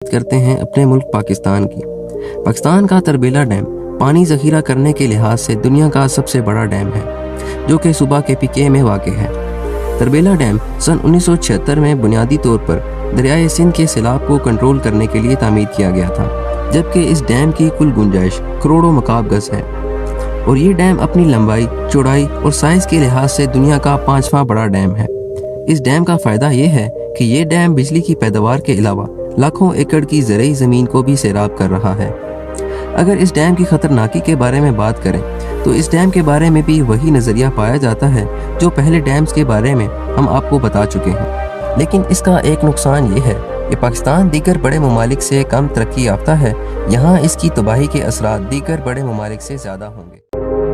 करते हैं अपने मुल्क पाकिस्तान की। पाकिस्तान का तरबेला डैम पानी ज़ख़ीरा करने के लिहाज से दुनिया का सबसे बड़ा डैम है, जो कि सूबा के पीके में वाक़ है। तरबेला डैम सन 1976 में बुनियादी तौर पर दरियाए सिंध के सैलाब को कंट्रोल करने के लिए तामीर किया गया था, जबकि इस डैम की कुल गुंजाइश करोड़ों मकाब गज़ है और ये डैम अपनी लंबाई, चौड़ाई और साइज़ के लिहाज से दुनिया का 5वां बड़ा डैम है। इस डैम का फ़ायदा ये है कि ये डैम बिजली की पैदावार के अलावा लाखों एकड़ की ज़रई ज़मीन को भी सैराब कर रहा है। अगर इस डैम की ख़तरनाकी के बारे में बात करें तो इस डैम के बारे में भी वही नज़रिया पाया जाता है जो पहले डैम्स के बारे में हम आपको बता चुके हैं। लेकिन इसका एक नुकसान ये है कि पाकिस्तान दीगर बड़े ममालिक से कम तरक्की याफ्ता है, यहाँ इसकी तबाही के असरात दीगर बड़े ममालिक से ज़्यादा होंगे।